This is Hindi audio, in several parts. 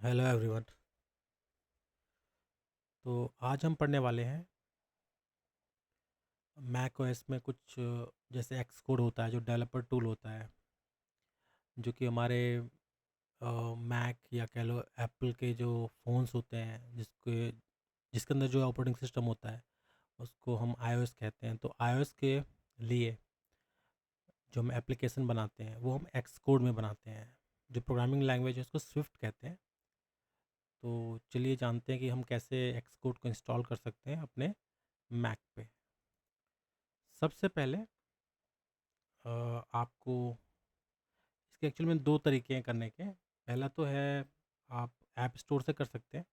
Hello everyone. तो आज हम पढ़ने वाले हैं मैक ओएस में कुछ जैसे एक्स कोड होता है जो डेवलपर टूल होता है जो कि हमारे मैक या कह लो एप्पल के जो फ़ोन्स होते हैं जिसके अंदर जो ऑपरेटिंग सिस्टम होता है उसको हम आईओएस कहते हैं। तो आईओएस के लिए जो हम एप्लीकेशन बनाते हैं वो हम एक्स कोड में बनाते हैं। जो प्रोग्रामिंग लैंग्वेज है उसको स्विफ्ट कहते हैं। तो चलिए जानते हैं कि हम कैसे एक्स कोड को इंस्टॉल कर सकते हैं अपने मैक पे। सबसे पहले आपको इसके एक्चुअल में 2 तरीके हैं करने के। पहला तो है आप ऐप स्टोर से कर सकते हैं।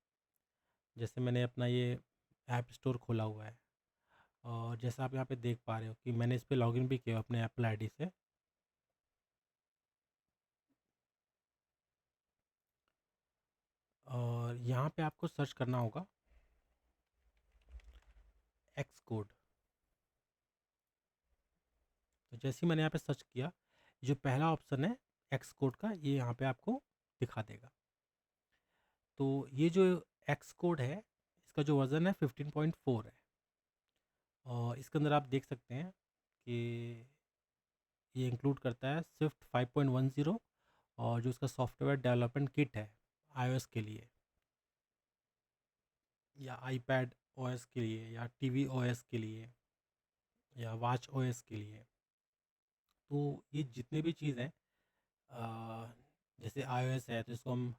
जैसे मैंने अपना ये ऐप स्टोर खोला हुआ है और जैसा आप यहाँ पे देख पा रहे हो कि मैंने इस पे लॉगिन भी किया हुआ अपने एप्पल आईडी से। और यहाँ पे आपको सर्च करना होगा एक्स कोड। तो जैसे ही मैंने यहाँ पे सर्च किया, जो पहला ऑप्शन है एक्स कोड का, ये यहाँ पे आपको दिखा देगा। तो ये जो एक्स कोड है इसका जो वर्ज़न है 15.4 है। और इसके अंदर आप देख सकते हैं कि ये इंक्लूड करता है स्विफ्ट 5.10 और जो इसका सॉफ्टवेयर डेवलपमेंट किट है आईओएस के लिए या आईपैड ओएस के लिए या टीवी ओएस के लिए या वॉच ओएस के लिए। तो ये जितने भी चीज़ हैं, अ, जैसे iOS है तो इसको हम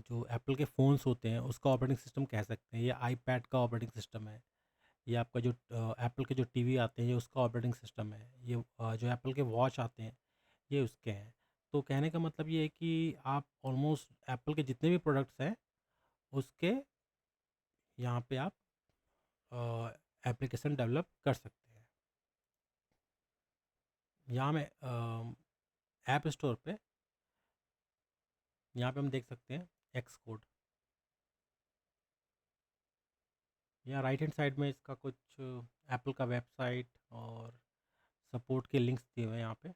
जो एप्पल के फ़ोन्स होते हैं उसका ऑपरेटिंग सिस्टम कह सकते हैं। ये आईपैड का ऑपरेटिंग सिस्टम है। ये आपका जो एप्पल के जो टीवी आते हैं ये उसका ऑपरेटिंग सिस्टम है। ये जो एप्पल के वॉच आते हैं ये उसके हैं। तो कहने का मतलब ये है कि आप ऑलमोस्ट एप्पल के जितने भी प्रोडक्ट्स हैं उसके यहाँ पे आप एप्लीकेशन डेवलप कर सकते हैं। यहाँ मैं ऐप स्टोर पे यहाँ पे हम देख सकते हैं एक्स कोड। यहाँ राइट हैंड साइड में इसका कुछ एप्पल का वेबसाइट और सपोर्ट के लिंक्स दिए हुए हैं यहाँ पे।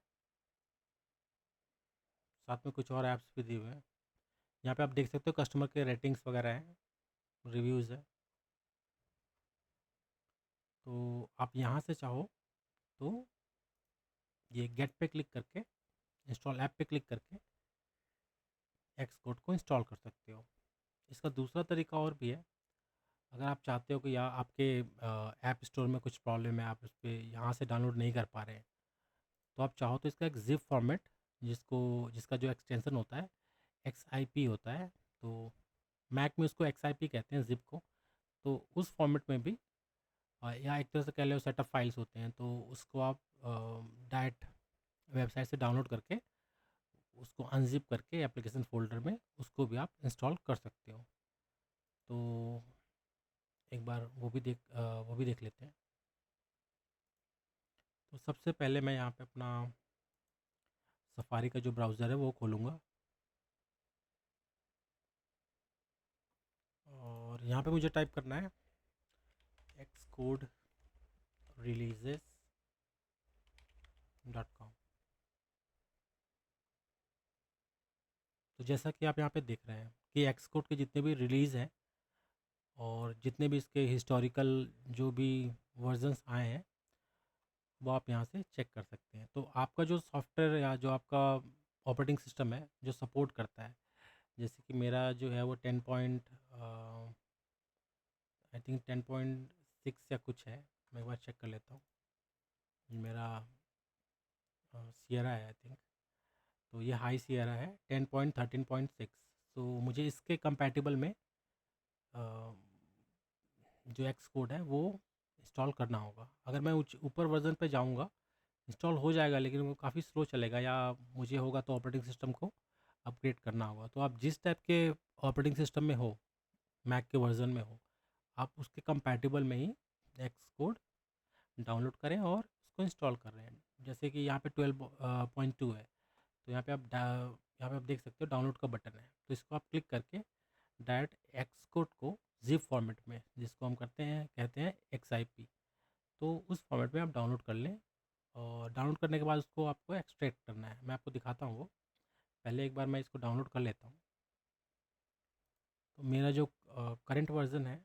साथ में कुछ और ऐप्स भी दिए हुए हैं। यहाँ पे आप देख सकते हो कस्टमर के रेटिंग्स वगैरह हैं, रिव्यूज़ है। तो आप यहाँ से चाहो तो ये गेट पे क्लिक करके, इंस्टॉल ऐप पे क्लिक करके एक्स कोड को इंस्टॉल कर सकते हो। इसका दूसरा तरीका और भी है। अगर आप चाहते हो कि या आपके ऐप स्टोर में कुछ प्रॉब्लम है, आप उस पे यहाँ से डाउनलोड नहीं कर पा रहे हैं, तो आप चाहो तो इसका एक ज़िप फॉर्मेट जिसका जो एक्सटेंशन होता है XIP होता है। तो मैक में उसको XIP कहते हैं ज़िप को। तो उस फॉर्मेट में भी या एक तरह से कह लो सेटअप फाइल्स होते हैं, तो उसको आप डायरेक्ट वेबसाइट से डाउनलोड करके उसको अनजिप करके एप्लीकेशन फ़ोल्डर में उसको भी आप इंस्टॉल कर सकते हो। तो एक बार वो भी देख लेते हैं। तो सबसे पहले मैं यहाँ पे अपना सफारी का जो ब्राउज़र है वो खोलूँगा और यहाँ पे मुझे टाइप करना है एक्स कोड रिलीजेस .com। तो जैसा कि आप यहाँ पे देख रहे हैं कि एक्स कोड के जितने भी रिलीज़ हैं और जितने भी इसके हिस्टोरिकल जो भी वर्जन्स आए हैं वो आप यहाँ से चेक कर सकते हैं। तो आपका जो सॉफ्टवेयर या जो आपका ऑपरेटिंग सिस्टम है जो सपोर्ट करता है, जैसे कि मेरा जो है वो 10.6 या कुछ है। मैं एक बार चेक कर लेता हूँ। मेरा सियरा है आई थिंक। तो ये हाई सियरा है 10.13.6। तो मुझे इसके कंपैटिबल में जो एक्स कोड है वो इंस्टॉल करना होगा। अगर मैं ऊपर वर्जन पे जाऊँगा इंस्टॉल हो जाएगा, लेकिन वो काफ़ी स्लो चलेगा या मुझे होगा तो ऑपरेटिंग सिस्टम को अपग्रेड करना होगा। तो आप जिस टाइप के ऑपरेटिंग सिस्टम में हो, मैक के वर्जन में हो, आप उसके कंपैटिबल में ही एक्स कोड डाउनलोड करें और उसको इंस्टॉल कर रहे हैं। जैसे कि यहाँ पे 12.2 है। तो यहाँ पे आप देख सकते हो डाउनलोड का बटन है, तो इसको आप क्लिक करके डायरेक्ट एक्स कोड को जिप फॉर्मेट में, जिसको हम कहते हैं XIP, तो उस फॉर्मेट में आप डाउनलोड कर लें। और डाउनलोड करने के बाद उसको आपको एक्सट्रैक्ट करना है। मैं आपको दिखाता हूँ वो। पहले एक बार मैं इसको डाउनलोड कर लेता हूँ। तो मेरा जो करंट वर्ज़न है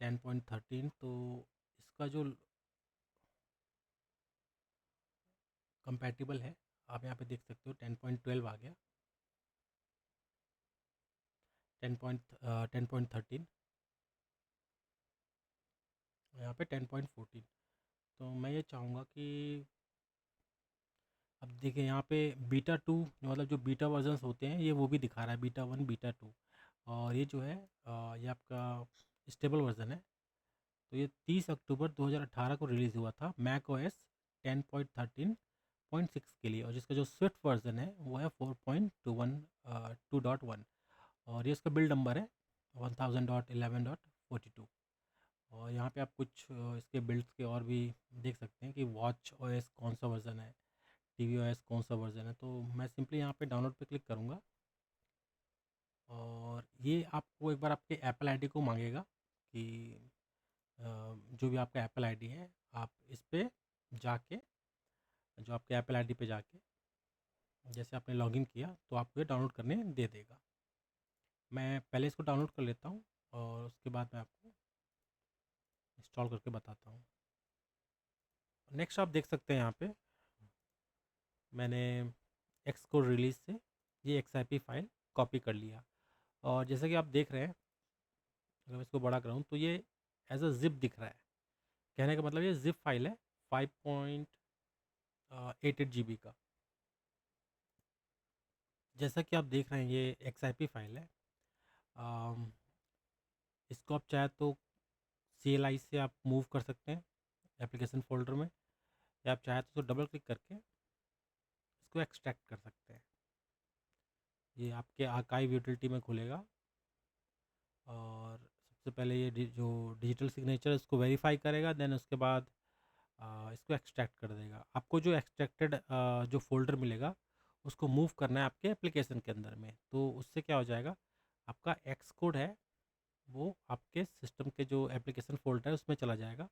10.13, तो इसका जो कंपैटिबल है, आप यहाँ पे देख सकते हो 10.12 आ गया, 10.13, यहाँ पे 10.14। तो मैं ये चाहूँगा कि अब देखिए यहाँ पे बीटा 2, मतलब जो बीटा वर्जन्स होते हैं ये वो भी दिखा रहा है, बीटा 1, बीटा 2, और ये जो है ये आपका स्टेबल वर्जन है। तो ये 30 अक्टूबर 2018 को रिलीज़ हुआ था मैक ओएस 10.13.6 के लिए, और जिसका जो स्विफ्ट वर्जन है वो है 4.2.1, और ये इसका बिल्ड नंबर है 1000.11.42। और यहाँ पे आप कुछ इसके बिल्ड्स के और भी देख सकते हैं कि वॉच ओएस कौन सा वर्जन है, टीवी ओएस कौन सा वर्जन है। तो मैं सिंपली यहाँ पे डाउनलोड पे क्लिक करूँगा, और ये आपको एक बार आपके एप्पल आईडी को मांगेगा कि जो भी आपका एप्पल आईडी है आप इस पे जाके, जो आपके एप्पल आईडी पे जाके जैसे आपने लॉगिन किया तो आपको ये डाउनलोड करने दे देगा। मैं पहले इसको डाउनलोड कर लेता हूँ और उसके बाद मैं आपको इंस्टॉल करके बताता हूँ। नेक्स्ट आप देख सकते हैं यहाँ पे मैंने एक्स कोड रिलीज से ये XIP फाइल कॉपी कर लिया, और जैसा कि आप देख रहे हैं, अगर मैं इसको बड़ा कराऊँ तो ये एज अ जिप दिख रहा है। कहने का मतलब ये जिप फाइल है 5.88 GB का। जैसा कि आप देख रहे हैं ये XIP फाइल है। अम, इसको आप चाहे तो CLI से आप मूव कर सकते हैं एप्लीकेशन फोल्डर में, या आप चाहे तो डबल क्लिक करके इसको एक्सट्रैक्ट कर सकते हैं। ये आपके आर्काइव यूटिलिटी में खुलेगा, और सबसे पहले ये जो डिजिटल सिग्नेचर है इसको वेरीफाई करेगा, देन उसके बाद इसको एक्सट्रैक्ट कर देगा। आपको जो एक्सट्रैक्टेड जो फ़ोल्डर मिलेगा उसको मूव करना है आपके एप्लीकेशन के अंदर में। तो उससे क्या हो जाएगा, आपका एक्स कोड है वो आपके सिस्टम के जो एप्लीकेशन फ़ोल्डर है उसमें चला जाएगा,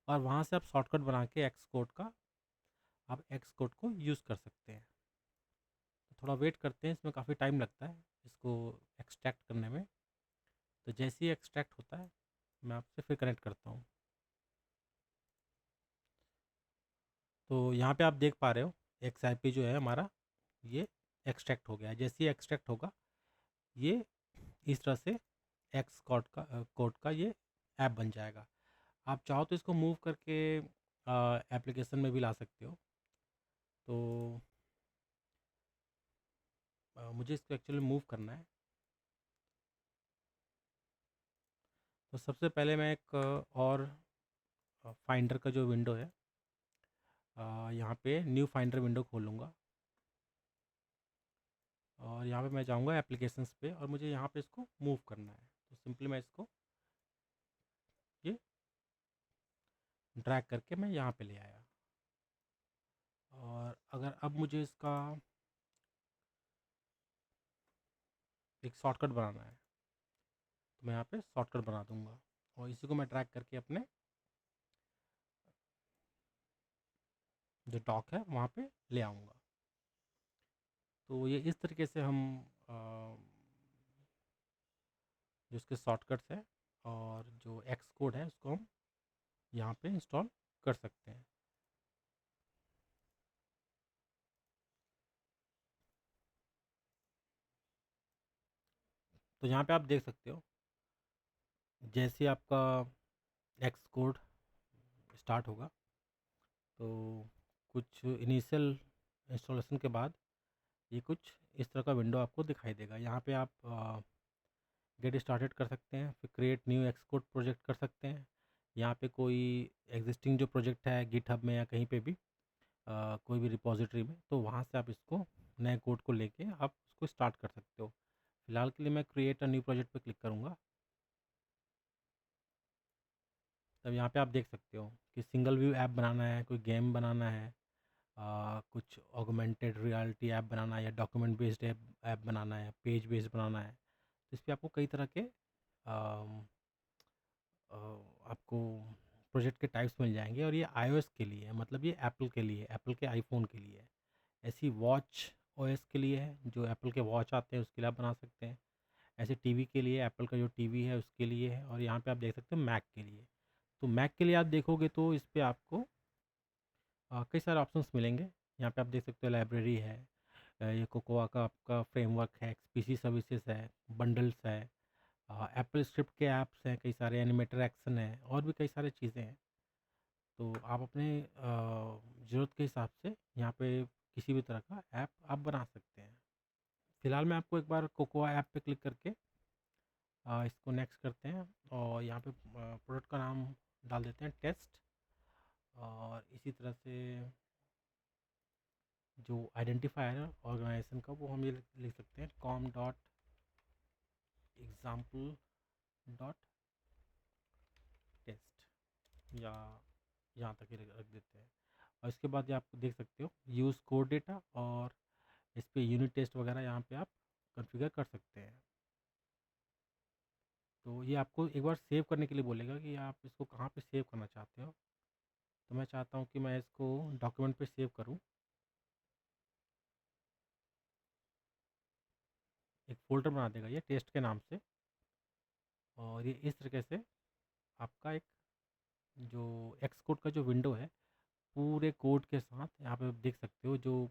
और वहाँ से आप शॉर्टकट बना के एक्स कोड का आप एक्स कोड को यूज़ कर सकते हैं। तो थोड़ा वेट करते हैं, इसमें काफ़ी टाइम लगता है इसको एक्सट्रैक्ट करने में। तो जैसे ही एक्सट्रैक्ट होता है मैं आपसे फिर कनेक्ट करता हूँ। तो यहाँ पे आप देख पा रहे हो XIP जो है हमारा ये एक्सट्रैक्ट हो गया है। जैसे ही एक्सट्रैक्ट होगा ये इस तरह से एक्स कोड का ये ऐप बन जाएगा। आप चाहो तो इसको मूव करके एप्लीकेशन में भी ला सकते हो। तो मुझे इसको एक्चुअली मूव करना है। तो सबसे पहले मैं एक और फाइंडर का जो विंडो है यहाँ पे न्यू फाइंडर विंडो खोलूँगा, और यहाँ पे मैं जाऊँगा एप्लीकेशंस पे, और मुझे यहाँ पे इसको मूव करना है। तो सिंपली मैं इसको ये ड्रैग करके मैं यहाँ पे ले आया, और अगर अब मुझे इसका एक शॉर्टकट बनाना है तो मैं यहाँ पे शॉर्टकट बना दूँगा, और इसी को मैं ड्रैग करके अपने जो डॉक है वहाँ पे ले आऊँगा। तो ये इस तरीके से हम जो इसके शॉर्टकट्स है और जो एक्स कोड है उसको हम यहाँ पे इंस्टॉल कर सकते हैं। तो यहाँ पे आप देख सकते हो जैसे आपका एक्स कोड स्टार्ट होगा तो कुछ इनिशियल इंस्टॉलेशन के बाद ये कुछ इस तरह का विंडो आपको दिखाई देगा। यहाँ पे आप गेट स्टार्टेड कर सकते हैं, फिर क्रिएट न्यू एक्सकोड प्रोजेक्ट कर सकते हैं। यहाँ पे कोई एग्जिस्टिंग जो प्रोजेक्ट है गिटहब में या कहीं पे भी कोई भी रिपॉजिटरी में, तो वहाँ से आप इसको नए कोड को लेके आप उसको स्टार्ट कर सकते हो। फिलहाल के लिए मैं क्रिएट अ न्यू प्रोजेक्ट पे क्लिक करूँगा। तब यहाँ पे आप देख सकते हो कि सिंगल व्यू ऐप बनाना है, कोई गेम बनाना है, कुछ ऑगमेंटेड रियलिटी ऐप बनाना है, या डॉक्यूमेंट बेस्ड ऐप बनाना है, पेज बेस्ड बनाना है। तो इस पर आपको कई तरह के आपको प्रोजेक्ट के टाइप्स मिल जाएंगे, और ये iOS के लिए है, मतलब ये एप्पल के लिए, एप्पल के आईफोन के लिए है। ऐसी वॉच ओएस के लिए है, जो एप्पल के वॉच आते हैं उसके लिए आप बना सकते हैं। ऐसे टीवी के लिए एप्पल का जो टीवी है उसके लिए है, और यहाँ पे आप देख सकते हैं मैक के लिए। तो मैक के लिए आप देखोगे तो इस पे आपको कई सारे ऑप्शंस मिलेंगे। यहाँ पे आप देख सकते हो लाइब्रेरी है, ये कोकोआ का आपका फ्रेमवर्क है, एक्सपीसी सर्विसेज है, बंडल्स है, एप्पल स्क्रिप्ट के ऐप्स हैं, कई सारे एनिमेटर एक्शन है, और भी कई सारी चीज़ें हैं। तो आप अपने ज़रूरत के हिसाब से यहाँ पे किसी भी तरह का ऐप आप बना सकते हैं। फ़िलहाल मैं आपको एक बार कोकोआ ऐप पे क्लिक करके इसको नेक्स्ट करते हैं, और यहाँ पे प्रोडक्ट का नाम डाल देते हैं टेस्ट, और इसी तरह से जो आइडेंटिफायर है ऑर्गेनाइजेशन का वो हम ये लिख सकते हैं com dot example dot test, या यहाँ तक ही रख देते हैं। और इसके बाद ये आप देख सकते हो यूज़ कोड डेटा, और इस पे यूनिट टेस्ट वगैरह यहाँ पे आप कॉन्फ़िगर कर सकते हैं। तो ये आपको एक बार सेव करने के लिए बोलेगा कि आप इसको कहाँ पे सेव करना चाहते हो। तो मैं चाहता हूँ कि मैं इसको डॉक्यूमेंट पे सेव करूँ, एक फ़ोल्डर बना देगा ये टेस्ट के नाम से। और ये इस तरीके से आपका एक जो एक्स कोड का जो विंडो है पूरे कोड के साथ यहाँ पे आप देख सकते हो, जो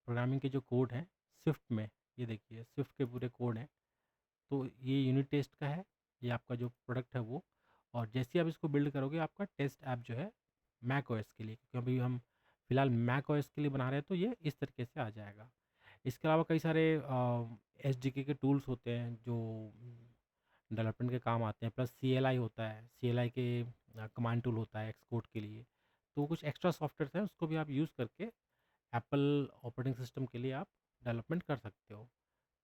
प्रोग्रामिंग के जो कोड हैं स्विफ्ट में, ये देखिए स्विफ्ट के पूरे कोड हैं। तो ये यूनिट टेस्ट का है, ये आपका जो प्रोडक्ट है वो। और जैसे ही आप इसको बिल्ड करोगे आपका टेस्ट ऐप जो है मैक ओएस के लिए, क्योंकि अभी हम फिलहाल मैक ओएस के लिए बना रहे हैं, तो ये इस तरीके से आ जाएगा। इसके अलावा कई सारे एसडीके के टूल्स होते हैं जो डेवलपमेंट के काम आते हैं, प्लस सीएलआई होता है, सीएलआई के कमांड टूल होता है एक्सपोर्ट के लिए। तो कुछ एक्स्ट्रा सॉफ्टवेयर हैं उसको भी आप यूज़ करके एप्पल ऑपरेटिंग सिस्टम के लिए आप डेवलपमेंट कर सकते हो।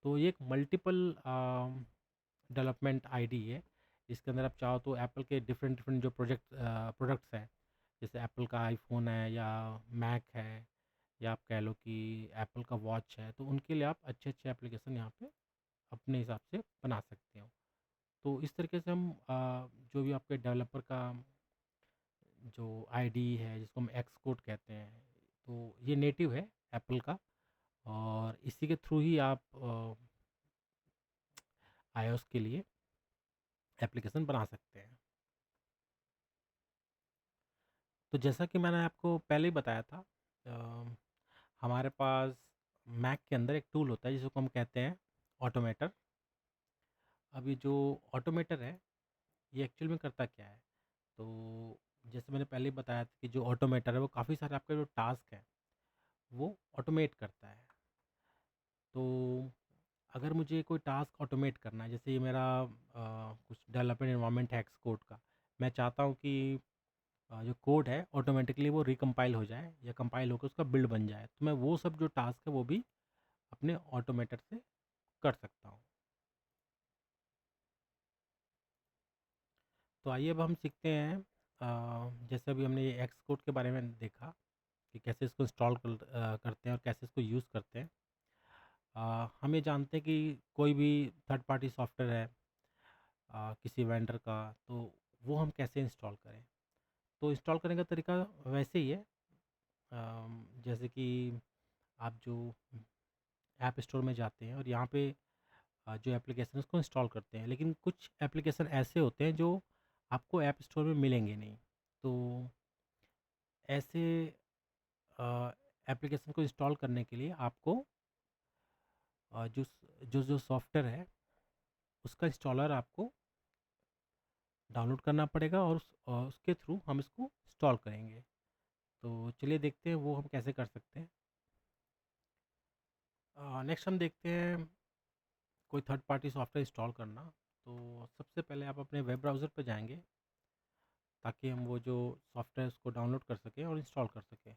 तो ये एक मल्टीपल डेवलपमेंट आईडी है, इसके अंदर आप चाहो तो एप्पल के डिफरेंट डिफरेंट जो प्रोडक्ट्स हैं, जैसे एप्पल का आईफोन है या मैक है, या आप कह लो कि एप्पल का वॉच है, तो उनके लिए आप अच्छे अच्छे एप्लीकेशन यहाँ पे अपने हिसाब से बना सकते हो। तो इस तरीके से हम जो भी आपके डेवलपर का जो आईडी है जिसको हम एक्स कोड कहते हैं, तो ये नेटिव है एप्पल का, और इसी के थ्रू ही आप आईओएस के लिए एप्लीकेशन बना सकते हैं। तो जैसा कि मैंने आपको पहले ही बताया था, अ, हमारे पास मैक के अंदर एक टूल होता है जिसको हम कहते हैं ऑटोमेटर। अब ये जो ऑटोमेटर है ये एक्चुअल में करता क्या है, तो जैसे मैंने पहले ही बताया था कि जो ऑटोमेटर है वो काफ़ी सारे आपके जो टास्क हैं वो ऑटोमेट करता है। तो अगर मुझे कोई टास्क ऑटोमेट करना है, जैसे ये मेरा कुछ डेवलपमेंट इन्वायरमेंट है एक्स कोड का, मैं चाहता हूँ कि जो कोड है ऑटोमेटिकली वो रिकम्पाइल हो जाए या कंपाइल होकर उसका बिल्ड बन जाए, तो मैं वो सब जो टास्क है वो भी अपने ऑटोमेटर से कर सकता हूँ। तो आइए अब हम सीखते हैं, जैसे अभी हमने ये एक्स कोड के बारे में देखा कि कैसे इसको इंस्टॉल करते हैं और कैसे इसको यूज़ करते हैं। हम ये जानते हैं कि कोई भी थर्ड पार्टी सॉफ्टवेयर है किसी वेंडर का, तो वो हम कैसे इंस्टॉल करें। तो इंस्टॉल करने का तरीका वैसे ही है, जैसे कि आप जो ऐप स्टोर में जाते हैं और यहाँ पे जो एप्लीकेशन है उसको इंस्टॉल करते हैं, लेकिन कुछ एप्लीकेशन ऐसे होते हैं जो आपको ऐप स्टोर में मिलेंगे नहीं। तो ऐसे एप्लीकेशन को इंस्टॉल करने के लिए आपको जो जो जो सॉफ्टवेयर है उसका इंस्टॉलर आपको डाउनलोड करना पड़ेगा, और उसके थ्रू हम इसको इंस्टॉल करेंगे। तो चलिए देखते हैं वो हम कैसे कर सकते हैं। नेक्स्ट हम देखते हैं कोई थर्ड पार्टी सॉफ्टवेयर इंस्टॉल करना। तो सबसे पहले आप अपने वेब ब्राउज़र पर जाएंगे ताकि हम वो जो सॉफ्टवेयर उसको डाउनलोड कर सकें और इंस्टॉल कर सकें।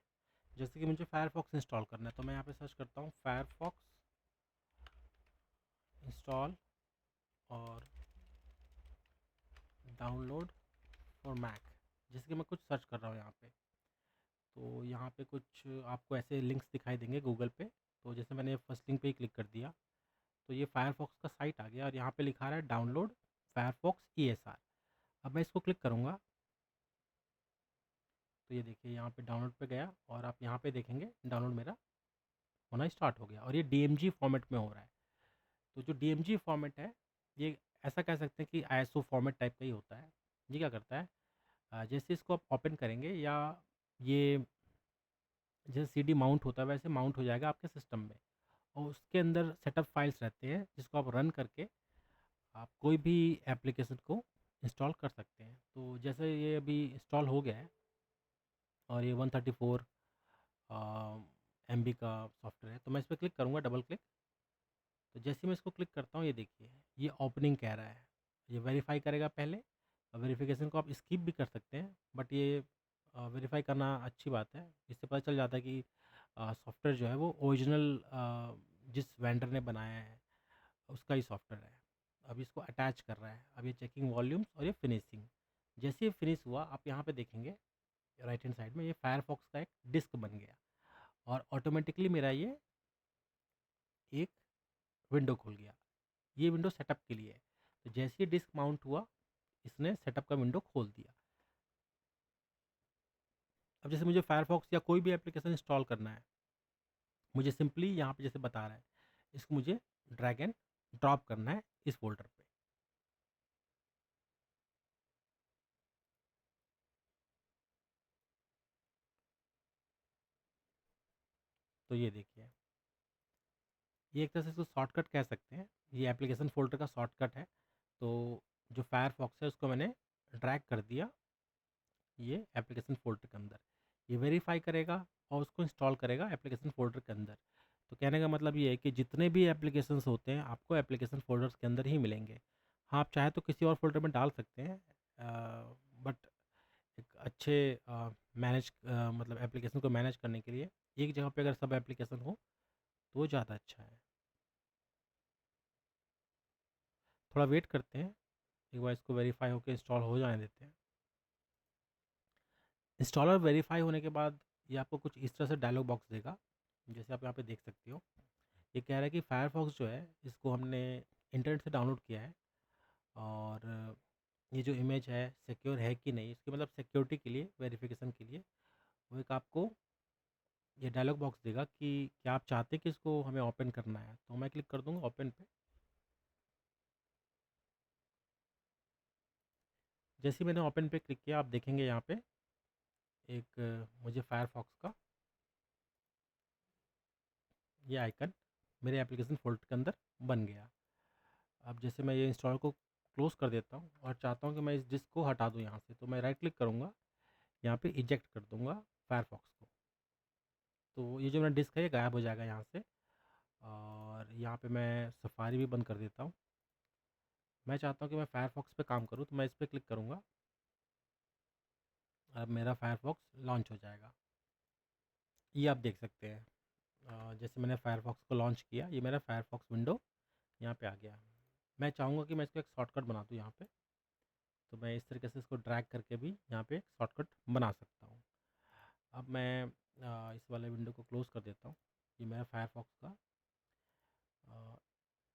जैसे कि मुझे फायरफॉक्स इंस्टॉल करना है, तो मैं यहाँ पे सर्च करता हूँ फायरफॉक्स इंस्टॉल और डाउनलोड फॉर मैक। जैसे कि मैं कुछ सर्च कर रहा हूँ यहाँ पे, तो यहाँ पे कुछ आपको ऐसे लिंक्स दिखाई देंगे गूगल पे। तो जैसे मैंने फर्स्ट लिंक पे ही क्लिक कर दिया, तो ये फायरफॉक्स का साइट आ गया और यहाँ पे लिखा रहा है डाउनलोड फायरफॉक्स ESR। अब मैं इसको क्लिक करूँगा, तो ये देखिए यहाँ पे डाउनलोड पे गया और आप यहाँ पे देखेंगे डाउनलोड मेरा होना स्टार्ट हो गया और ये DMG फॉर्मेट में हो रहा है। तो जो DMG फॉर्मेट है, ये ऐसा कह सकते हैं कि ISO फॉर्मेट टाइप का ही होता है। ये क्या करता है, जैसे इसको आप ओपन करेंगे या ये जैसे CD माउंट होता है वैसे माउंट हो जाएगा आपके सिस्टम में, और उसके अंदर सेटअप फाइल्स रहते हैं जिसको आप रन करके आप कोई भी एप्लीकेशन को इंस्टॉल कर सकते हैं। तो जैसे ये अभी इंस्टॉल हो गया है और ये 134 MB का सॉफ्टवेयर है, तो मैं इस पर क्लिक करूँगा, डबल क्लिक। तो जैसे ही मैं इसको क्लिक करता हूँ, ये देखिए ये ओपनिंग कह रहा है, ये वेरीफाई करेगा पहले। वेरिफिकेशन को आप स्किप भी कर सकते हैं, बट ये वेरीफाई करना अच्छी बात है। इससे पता चल जाता है कि सॉफ्टवेयर जो है वो ओरिजिनल जिस वेंडर ने बनाया है उसका ही सॉफ्टवेयर है। अब इसको अटैच कर रहा है, अब ये चेकिंग वॉल्यूम्स और ये फिनिशिंग। जैसे ये फिनिश हुआ, आप यहाँ पे देखेंगे राइट हैंड साइड में ये फायरफॉक्स का एक डिस्क बन गया और ऑटोमेटिकली मेरा ये एक विंडो खुल गया। ये विंडो सेटअप के लिए है। तो जैसे ही डिस्क माउंट हुआ, इसने सेटअप का विंडो खोल दिया। अब जैसे मुझे फायरफॉक्स या कोई भी एप्लीकेशन इंस्टॉल करना है, मुझे सिंपली यहाँ पे जैसे बता रहा है, इसको मुझे ड्रैग एंड ड्रॉप करना है इस फोल्डर पे। तो ये देखिए, ये एक तरह से इसको शॉर्टकट कह सकते हैं, ये एप्लीकेशन फोल्डर का शॉर्टकट है। तो जो फायरफॉक्स है उसको मैंने ड्रैग कर दिया ये एप्लीकेशन फ़ोल्डर के अंदर। ये वेरीफ़ाई करेगा और उसको इंस्टॉल करेगा एप्लीकेशन फ़ोल्डर के अंदर। तो कहने का मतलब ये है कि जितने भी एप्लीकेशंस होते हैं आपको एप्लीकेशन फ़ोल्डर्स के अंदर ही मिलेंगे। हाँ, आप चाहे तो किसी और फ़ोल्डर में डाल सकते हैं, बट एक अच्छे मतलब एप्लीकेशन को मैनेज करने के लिए एक जगह पे अगर सब एप्लीकेशन हो तो वो ज़्यादा अच्छा है। थोड़ा वेट करते हैं, एक बार इसको वेरीफ़ाई होकर इंस्टॉल हो जाने देते हैं। इंस्टॉलर वेरीफ़ाई होने के बाद ये आपको कुछ इस तरह से डायलॉग बॉक्स देगा, जैसे आप यहाँ पे देख सकते हो। ये कह रहा है कि फायरफॉक्स जो है इसको हमने इंटरनेट से डाउनलोड किया है और ये जो इमेज है सिक्योर है कि नहीं, इसकी मतलब सिक्योरिटी के लिए, वेरिफिकेशन के लिए वो एक आपको ये डायलॉग बॉक्स देगा कि क्या आप चाहते हैं कि इसको हमें ओपन करना है। तो मैं क्लिक कर दूंगा ओपन पे। जैसे ही मैंने ओपन पे क्लिक किया, आप देखेंगे यहाँ पे एक मुझे फायरफॉक्स का ये आइकन मेरे एप्लीकेशन फोल्डर के अंदर बन गया। अब जैसे मैं ये इंस्टॉल को क्लोज़ कर देता हूँ और चाहता हूँ कि मैं इस डिस्क को हटा दूँ यहाँ से, तो मैं राइट क्लिक करूँगा, यहाँ पे इजेक्ट कर दूँगा फायरफॉक्स को। तो ये जो मेरा डिस्क है ये गायब हो जाएगा यहाँ से। और यहाँ पे मैं सफारी भी बंद कर देता हूँ। मैं चाहता हूँ कि मैं फायरफॉक्स पे काम करूँ, तो मैं इस पर क्लिक करूँगा। अब मेरा फायरफॉक्स लॉन्च हो जाएगा, ये आप देख सकते हैं। जैसे मैंने फायरफॉक्स को लॉन्च किया, ये मेरा फायरफॉक्स विंडो यहाँ पे आ गया। मैं चाहूँगा कि मैं इसको एक शॉर्टकट बना दूँ यहाँ पे, तो मैं इस तरीके से इसको ड्रैग करके भी यहाँ पे एक शॉर्टकट बना सकता हूँ। अब मैं इस वाले विंडो को क्लोज़ कर देता हूँ। ये मेरा फायरफॉक्स का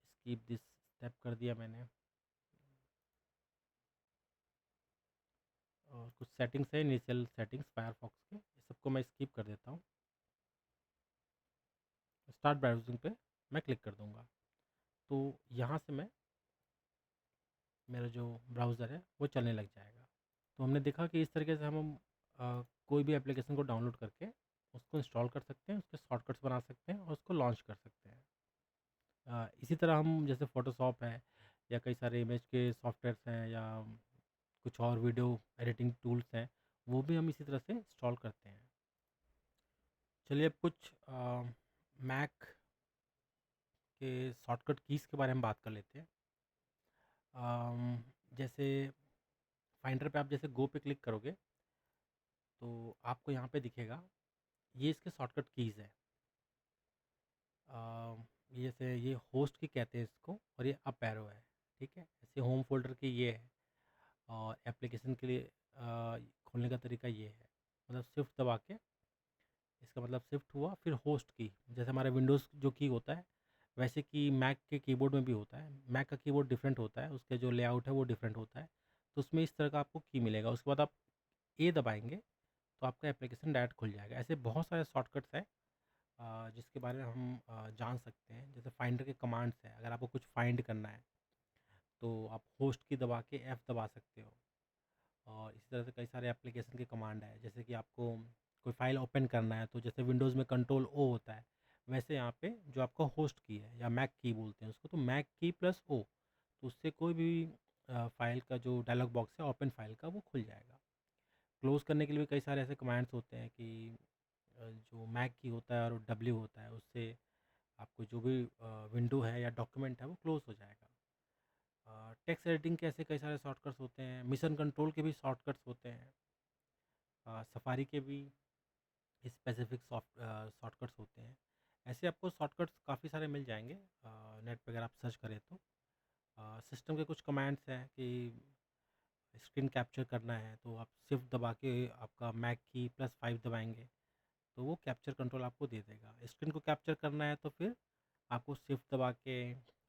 स्किप दिस स्टेप कर दिया मैंने। और कुछ सेटिंग्स है, इनिशियल सेटिंग्स फायरफॉक्स के, ये सबको मैं स्किप कर देता हूँ। स्टार्ट ब्राउजिंग पे मैं क्लिक कर दूँगा, तो यहाँ से मैं मेरा जो ब्राउज़र है वो चलने लग जाएगा। तो हमने देखा कि इस तरीके से हम कोई भी एप्लीकेशन को डाउनलोड करके उसको इंस्टॉल कर सकते हैं, उसके शॉर्टकट्स बना सकते हैं और उसको लॉन्च कर सकते हैं। इसी तरह हम जैसे फ़ोटोशॉप है या कई सारे इमेज के सॉफ्टवेयर्स हैं या कुछ और वीडियो एडिटिंग टूल्स हैं, वो भी हम इसी तरह से इंस्टॉल करते हैं। चलिए अब कुछ मैक के शॉर्टकट कीज़ के बारे में बात कर लेते हैं। जैसे फाइंडर पे आप जैसे गो पे क्लिक करोगे तो आपको यहाँ पे दिखेगा, ये इसके शॉर्टकट कीज़ है। ये जैसे ये होस्ट की कहते हैं इसको, और ये अप एरो है, ठीक है। जैसे होम फोल्डर की ये है और एप्लीकेशन के लिए खोलने का तरीका ये है, मतलब शिफ्ट दबा के, इसका मतलब शिफ्ट हुआ, फिर होस्ट की, जैसे हमारा विंडोज़ जो की होता है वैसे कि मैक के कीबोर्ड में भी होता है। मैक का कीबोर्ड डिफरेंट होता है, उसके जो लेआउट है वो डिफरेंट होता है, तो उसमें इस तरह का आपको की मिलेगा। उसके बाद आप ए दबाएंगे तो आपका एप्लीकेशन डायरेक्ट खुल जाएगा। ऐसे बहुत सारे शॉर्टकट्स हैं जिसके बारे में हम जान सकते हैं। जैसे फाइंडर के कमांड्स हैं, अगर आपको कुछ फाइंड करना है तो आप होस्ट की दबा के F दबा सकते हो। और इसी तरह से कई सारे एप्लीकेशन के कमांड है, जैसे कि आपको कोई फाइल ओपन करना है तो जैसे विंडोज़ में कंट्रोल O होता है, वैसे यहाँ पे जो आपका होस्ट की है या मैक की बोलते हैं उसको, तो मैक की प्लस O, तो उससे कोई भी फाइल का जो डायलॉग बॉक्स है ओपन फाइल का वो खुल जाएगा। क्लोज़ करने के लिए भी कई सारे ऐसे कमांड्स होते हैं कि जो मैक की होता है और W होता है, उससे आपको जो भी विंडो है या डॉक्यूमेंट है वो क्लोज़ हो जाएगा। टेक्स्ट एडिटिंग के ऐसे कई सारे शॉर्टकट्स होते हैं, मिशन कंट्रोल के भी शॉर्टकट्स होते हैं, सफारी के भी स्पेसिफिक शॉर्टकट्स होते हैं। ऐसे आपको शॉर्टकट्स काफ़ी सारे मिल जाएंगे नेट पे अगर आप सर्च करें तो। सिस्टम के कुछ कमांड्स हैं कि स्क्रीन कैप्चर करना है तो आप शिफ्ट दबा के आपका मैक की +5 दबाएंगे तो वो कैप्चर कंट्रोल आपको दे देगा। स्क्रीन को कैप्चर करना है तो फिर आपको शिफ्ट दबा के,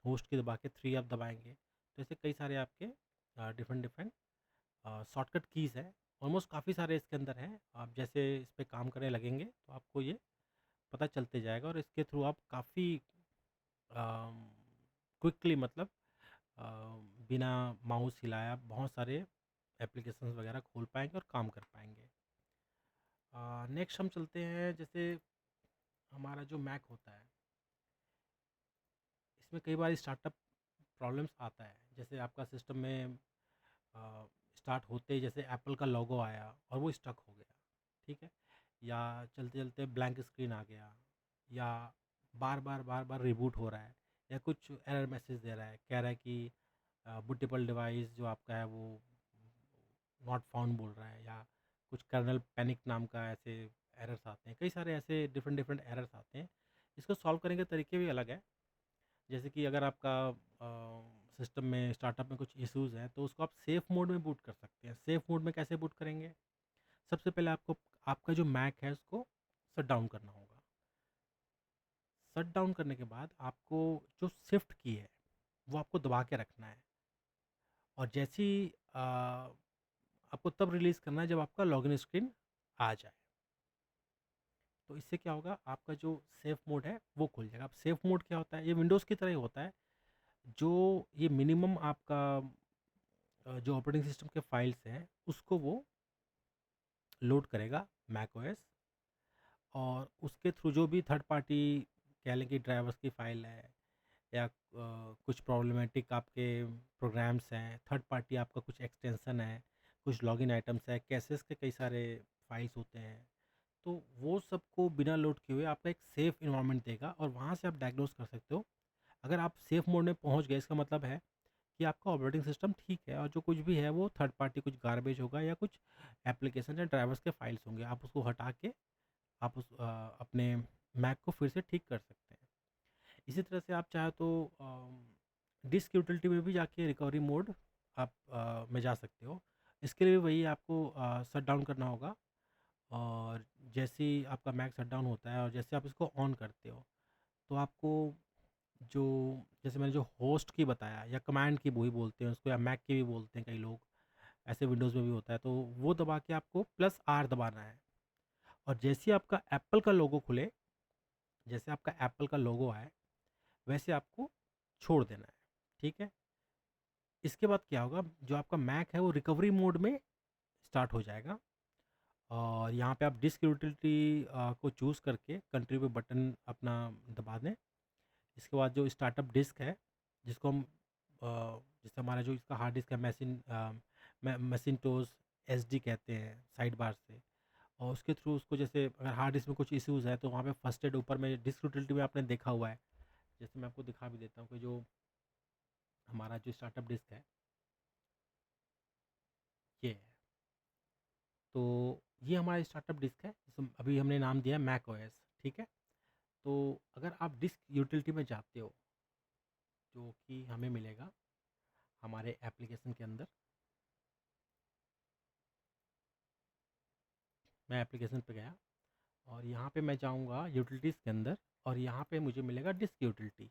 होस्ट की दबा के 3 आप दबाएंगे। तो ऐसे कई सारे आपके डिफरेंट डिफरेंट शॉर्टकट कीज़ है। ऑलमोस्ट काफ़ी सारे इसके अंदर हैं। आप जैसे इस पे काम करने लगेंगे तो आपको ये पता चलते जाएगा और इसके थ्रू आप काफ़ी क्विकली, मतलब अ, बिना माउस हिलाया बहुत सारे एप्लीकेशंस वगैरह खोल पाएंगे और काम कर पाएंगे। नेक्स्ट हम चलते हैं, जैसे हमारा जो मैक होता है इसमें कई बार स्टार्टअप प्रॉब्लम्स आता है। जैसे आपका सिस्टम में स्टार्ट होते ही जैसे एप्पल का लोगो आया और वो स्टक हो गया, ठीक है, या चलते चलते ब्लैंक स्क्रीन आ गया, या बार बार रिबूट हो रहा है, या कुछ एरर मैसेज दे रहा है, कह रहा है कि बूटेबल डिवाइस जो आपका है वो नॉट फाउंड बोल रहा है, या कुछ कर्नल पैनिक नाम का ऐसे एरर्स आते हैं। कई सारे ऐसे डिफरेंट डिफरेंट एरर्स आते हैं। इसको सॉल्व करने के तरीके भी अलग है। जैसे कि अगर आपका सिस्टम में स्टार्टअप में कुछ इश्यूज़ हैं तो उसको आप सेफ मोड में बूट कर सकते हैं। सेफ मोड में कैसे बूट करेंगे? सबसे पहले आपको आपका जो मैक है उसको शट डाउन करना होगा। शट डाउन करने के बाद आपको जो शिफ्ट की है वो आपको दबा के रखना है, और जैसी आपको तब रिलीज़ करना है जब आपका लॉगिन स्क्रीन आ जाए। तो इससे क्या होगा, आपका जो सेफ मोड है वो खुल जाएगा। अब सेफ मोड क्या होता है? ये विंडोज़ की तरह ही होता है। जो ये मिनिमम आपका जो ऑपरेटिंग सिस्टम के फाइल्स हैं उसको वो लोड करेगा मैक ओएस, और उसके थ्रू जो भी थर्ड पार्टी कह लें कि ड्राइवर्स की फ़ाइल है, या कुछ प्रॉब्लमेटिक आपके प्रोग्राम्स हैं, थर्ड पार्टी आपका कुछ एक्सटेंशन है, कुछ लॉगिन आइटम्स है, कैसेस के कई सारे फाइल्स होते हैं, तो वो सबको बिना लोड किए हुए आपका एक सेफ़ इन्वायरमेंट देगा और वहाँ से आप डायग्नोस कर सकते हो। अगर आप सेफ़ मोड में पहुँच गए इसका मतलब है कि आपका ऑपरेटिंग सिस्टम ठीक है, और जो कुछ भी है वो थर्ड पार्टी कुछ गार्बेज होगा या कुछ एप्लीकेशन या ड्राइवर्स के फाइल्स होंगे। आप उसको हटा के आप अपने मैक को फिर से ठीक कर सकते हैं। इसी तरह से आप चाहे तो डिस्क यूटिलिटी में भी जाके रिकवरी मोड आप में जा सकते हो। इसके लिए भी वही आपको शट डाउन करना होगा, और जैसे ही आपका मैक शट डाउन होता है और जैसे आप इसको ऑन करते हो तो आपको जो, जैसे मैंने जो होस्ट की बताया या कमांड की वही बोलते हैं उसको, या मैक की भी बोलते हैं कई लोग, ऐसे विंडोज़ में भी होता है, तो वो दबा के आपको +R दबाना है। और जैसे ही आपका एप्पल का लोगो खुले, जैसे आपका एप्पल का लोगो आए वैसे आपको छोड़ देना है, ठीक है। इसके बाद क्या होगा, जो आपका मैक है वो रिकवरी मोड में स्टार्ट हो जाएगा, और यहाँ पे आप डिस्क यूटिलिटी को चूज़ करके कंट्री पे बटन अपना दबा दें। इसके बाद जो स्टार्टअप डिस्क है, जिसको हम जैसे हमारा जो इसका हार्ड डिस्क है मैसिंटोस एसडी कहते हैं साइड बार से, और उसके थ्रू उसको, जैसे अगर हार्ड डिस्क में कुछ इश्यूज़ है तो वहाँ पे फर्स्ट एड ऊपर में डिस्क यूटिलिटी में आपने देखा हुआ है। जैसे मैं आपको दिखा भी देता हूँ कि जो हमारा जो स्टार्टअप डिस्क है ये है। तो ये हमारा स्टार्टअप डिस्क है, जिसे अभी हमने नाम दिया है मैक ओएस, ठीक है। तो अगर आप डिस्क यूटिलिटी में जाते हो, जो कि हमें मिलेगा हमारे एप्लीकेशन के अंदर, मैं एप्लीकेशन पे गया और यहाँ पे मैं जाऊँगा यूटिलिटीज़ के अंदर, और यहाँ पे मुझे मिलेगा डिस्क यूटिलिटी।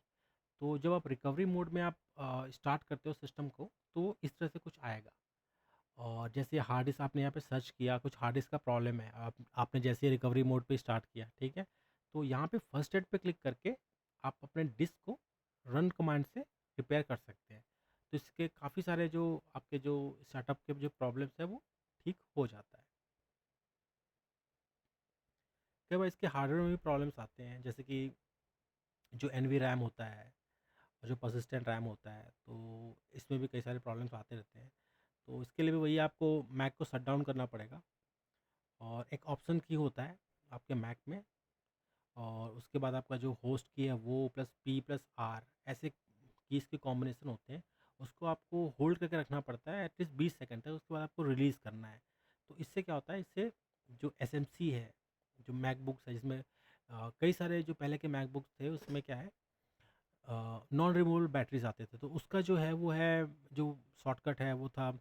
तो जब आप रिकवरी मोड में आप स्टार्ट करते हो सिस्टम को तो इस तरह से कुछ आएगा। और जैसे हार्ड डिस्क आपने यहाँ पे सर्च किया, कुछ हार्ड डिस्क का प्रॉब्लम है, आपने जैसे रिकवरी मोड पे स्टार्ट किया, ठीक है, तो यहाँ पे फर्स्ट एड पे क्लिक करके आप अपने डिस्क को रन कमांड से रिपेयर कर सकते हैं। तो इसके काफ़ी सारे जो आपके जो सेटअप के जो प्रॉब्लम्स है वो ठीक हो जाता है। कई बार इसके हार्डवेयर में भी प्रॉब्लम्स आते हैं, जैसे कि जो एनवी रैम होता है और जो परसिस्टेंट रैम होता है, तो इसमें भी कई सारे प्रॉब्लम्स आते रहते हैं। तो इसके लिए भी वही आपको मैक को शट डाउन करना पड़ेगा, और एक ऑप्शन की होता है आपके मैक में, और उसके बाद आपका जो होस्ट की है वो प्लस पी प्लस आर, ऐसे कीज़ के कॉम्बिनेशन होते हैं। उसको आपको होल्ड करके रखना पड़ता है एटलीस्ट 20 सेकंड तक, उसके बाद आपको रिलीज़ करना है। तो इससे क्या होता है, इससे जो एस है, जो मैकबुक्स है जिसमें कई सारे जो पहले के मैकबुक्स थे उसमें क्या है, नॉन रिमूवेबल बैटरीज आते थे, तो उसका जो है वो है, जो शॉर्टकट है वो था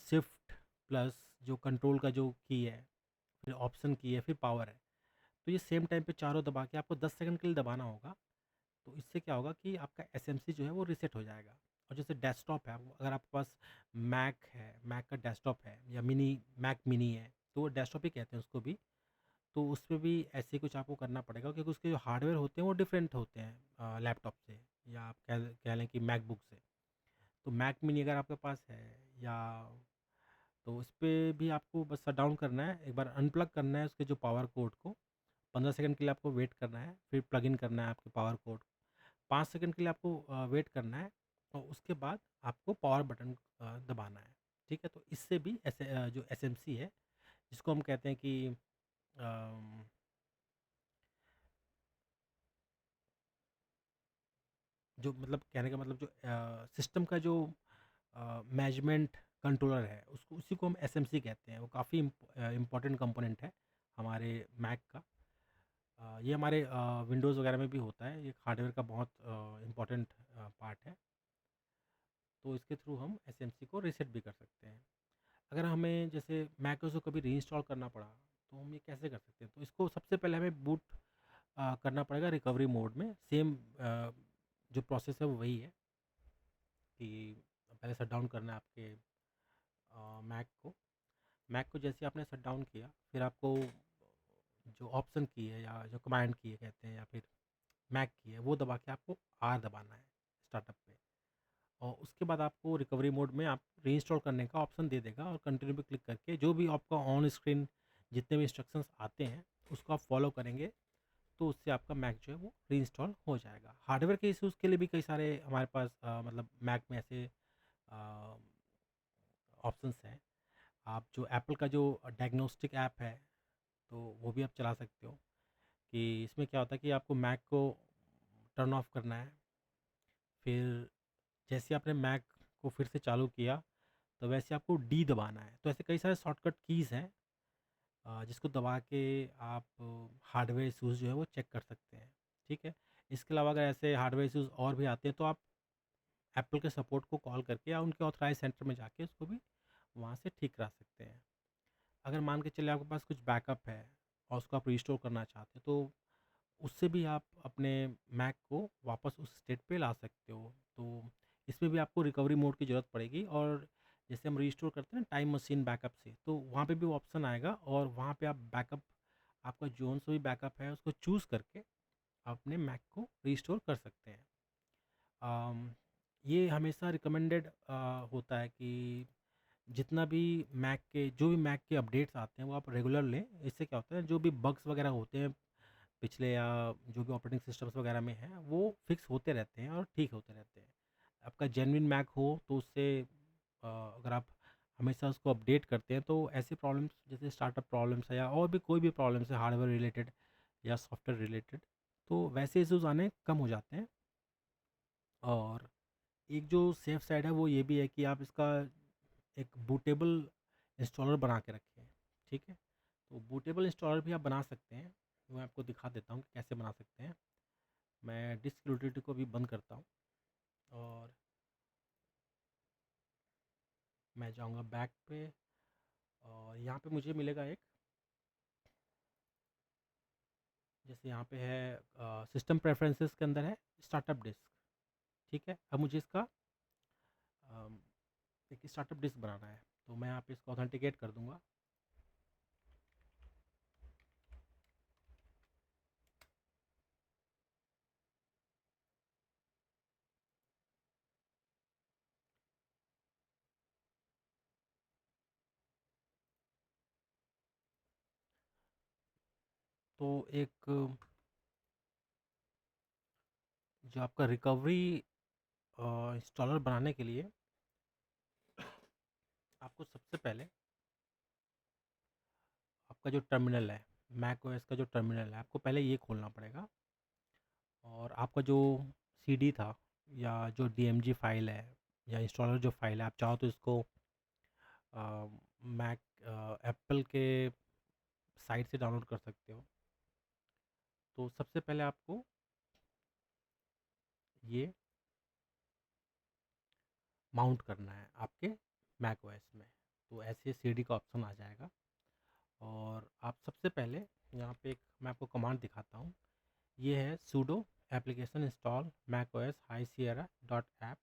शिफ्ट प्लस जो कंट्रोल का जो की है, फिर ऑप्शन की है, फिर पावर है। तो ये सेम टाइम पे चारों दबा के आपको 10 सेकंड के लिए दबाना होगा। तो इससे क्या होगा कि आपका एसएमसी जो है वो रीसेट हो जाएगा। और जैसे डेस्कटॉप है, अगर आपके पास मैक है, मैक का डेस्कटॉप है या मिनी, मैक मिनी है, तो वो डेस्कटॉप ही कहते हैं उसको भी। तो उसपे भी ऐसे ही कुछ आपको करना पड़ेगा, क्योंकि उसके जो हार्डवेयर होते हैं वो डिफरेंट होते हैं लैपटॉप से, या आप कह लें कि मैकबुक से। तो मैक मिनी अगर आपके पास है, या तो उस पे भी आपको बस शट डाउन करना है, एक बार अनप्लग करना है उसके जो पावर कोड को, 15 सेकंड के लिए आपको वेट करना है, फिर प्लग इन करना है आपके पावर कोड, 5 सेकंड के लिए आपको वेट करना है, और उसके बाद आपको पावर बटन दबाना है। ठीक है, तो इससे भी ऐसे जो एसएमसी है, जिसको हम कहते हैं कि अम, जो मतलब कहने का मतलब जो सिस्टम का जो मैनेजमेंट कंट्रोलर है, उसको उसी को हम एसएमसी कहते हैं। वो काफ़ी इम्पोर्टेंट कंपोनेंट है हमारे मैक का। ये हमारे विंडोज़ वगैरह में भी होता है, ये हार्डवेयर का बहुत इम्पोर्टेंट पार्ट है। तो इसके थ्रू हम एसएमसी को रीसेट भी कर सकते हैं। अगर हमें जैसे मैक ओएस को कभी रीइंस्टॉल करना पड़ा, तो हम ये कैसे कर सकते हैं? तो इसको सबसे पहले हमें बूट करना पड़ेगा रिकवरी मोड में। सेम जो प्रोसेस है वो वही है कि पहले शट डाउन करना है आपके मैक को। मैक को जैसे आपने शट डाउन किया, फिर आपको जो ऑप्शन की है, या जो कमांड की है कहते हैं, या फिर मैक की है, वो दबा के आपको आर दबाना है स्टार्टअप पे। और उसके बाद आपको रिकवरी मोड में आप रीइंस्टॉल करने का ऑप्शन दे देगा, और कंटिन्यू पे क्लिक करके जो भी आपका ऑन स्क्रीन जितने भी इंस्ट्रक्शंस आते हैं उसको आप फॉलो करेंगे, तो उससे आपका मैक जो है वो रीइंस्टॉल हो जाएगा। हार्डवेयर के इश्यूज़ के लिए भी कई सारे हमारे पास मतलब मैक में ऐसे ऑप्शंस हैं। आप जो एप्पल का जो डायग्नोस्टिक ऐप है, तो वो भी आप चला सकते हो। कि इसमें क्या होता है कि आपको मैक को टर्न ऑफ करना है, फिर जैसे आपने मैक को फिर से चालू किया, तो वैसे आपको डी दबाना है। तो ऐसे कई सारे शॉर्टकट कीज़ हैं जिसको दबा के आप हार्डवेयर इश्यूज़ जो है वो चेक कर सकते हैं। ठीक है, इसके अलावा अगर ऐसे हार्डवेयर इश्यूज़ और भी आते हैं, तो आप एप्पल के सपोर्ट को कॉल करके या उनके ऑथराइज सेंटर में जाके उसको भी वहाँ से ठीक करा सकते हैं। अगर मान के चलिए आपके पास कुछ बैकअप है और उसको आप रिस्टोर करना चाहते हैं, तो उससे भी आप अपने मैक को वापस उस स्टेट पे ला सकते हो। तो इसमें भी आपको रिकवरी मोड की ज़रूरत पड़ेगी, और जैसे हम रिस्टोर करते हैं ना टाइम मशीन बैकअप से, तो वहाँ पे भी वो ऑप्शन आएगा, और वहाँ पे आप बैकअप, आपका जोन से भी बैकअप है उसको चूज़ करके आप अपने मैक को रिस्टोर कर सकते हैं। अम, ये हमेशा रिकमेंडेड होता है कि जितना भी मैक के जो भी मैक के अपडेट्स आते हैं वो आप रेगुलर लें। इससे क्या होता है, जो भी बग्स वगैरह होते हैं पिछले, या जो भी ऑपरेटिंग सिस्टम्स वगैरह में हैं, वो फिक्स होते रहते हैं और ठीक होते रहते हैं। आपका जेन्युइन मैक हो तो उससे अगर आप हमेशा उसको अपडेट करते हैं, तो ऐसे प्रॉब्लम्स जैसे स्टार्टअप प्रॉब्लम्स है, या और भी कोई भी प्रॉब्लम्स है हार्डवेयर रिलेटेड या सॉफ्टवेयर रिलेटेड, तो वैसे इश्यूज़ आने कम हो जाते हैं। और एक जो सेफ साइड है वो ये भी है कि आप इसका एक बूटेबल इंस्टॉलर बना के रखें। ठीक है, तो बूटेबल इंस्टॉलर भी आप बना सकते हैं। मैं आपको दिखा देता हूँ कि कैसे बना सकते हैं। मैं डिस्क यूटिलिटी को भी बंद करता हूँ, और मैं जाऊँगा बैक पे, और यहाँ पे मुझे मिलेगा एक, जैसे यहाँ पे है सिस्टम प्रेफरेंसेस के अंदर है स्टार्टअप डिस्क। ठीक है, अब मुझे इसका अम, एक स्टार्टअप डिस्क बनाना है। तो मैं यहाँ पे इसको ऑथेंटिकेट कर दूंगा। तो एक जो आपका रिकवरी इंस्टॉलर बनाने के लिए आपको सबसे पहले आपका जो टर्मिनल है, मैक ओएस का जो टर्मिनल है, आपको पहले ये खोलना पड़ेगा। और आपका जो सीडी था या जो डीएमजी फाइल है या इंस्टॉलर जो फाइल है, आप चाहो तो इसको मैक एप्पल के साइट से डाउनलोड कर सकते हो। तो सबसे पहले आपको ये माउंट करना है आपके मैक ओएस में। तो ऐसे सीडी का ऑप्शन आ जाएगा और आप सबसे पहले यहाँ पे एक मैं आपको कमांड दिखाता हूँ। ये है sudo application install Mac OS High Sierra dot app.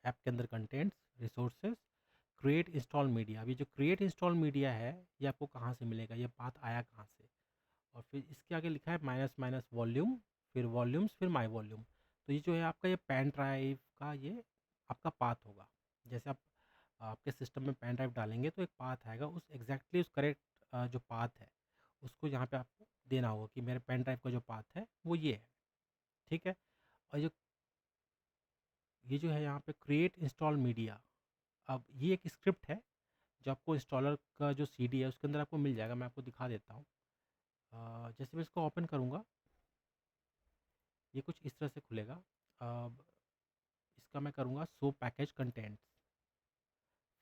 App के अंदर contents, resources, create install media. अभी जो क्रिएट इंस्टॉल मीडिया है ये आपको कहाँ से मिलेगा, ये पाथ आया कहाँ से। और फिर इसके आगे लिखा है माइनस माइनस वॉल्यूम, फिर वॉल्यूम्स, फिर माई वॉल्यूम। तो ये जो है आपका ये पेन ड्राइव का ये आपका पाथ होगा। जैसे आप आपके सिस्टम में पेन ड्राइव डालेंगे तो एक पाथ आएगा, उस एग्जैक्टली उस करेक्ट जो पाथ है उसको यहाँ पे आपको देना होगा कि मेरे पेन ड्राइव का जो पाथ है वो ये है। ठीक है। और ये जो है यहाँ पे क्रिएट इंस्टॉल मीडिया, अब ये एक स्क्रिप्ट है जो आपको इंस्टॉलर का जो सीडी है उसके अंदर आपको मिल जाएगा। मैं आपको दिखा देता हूँ। जैसे मैं इसको ओपन करूँगा ये कुछ इस तरह से खुलेगा। अब इसका मैं करूँगा शो पैकेज कंटेंट्स।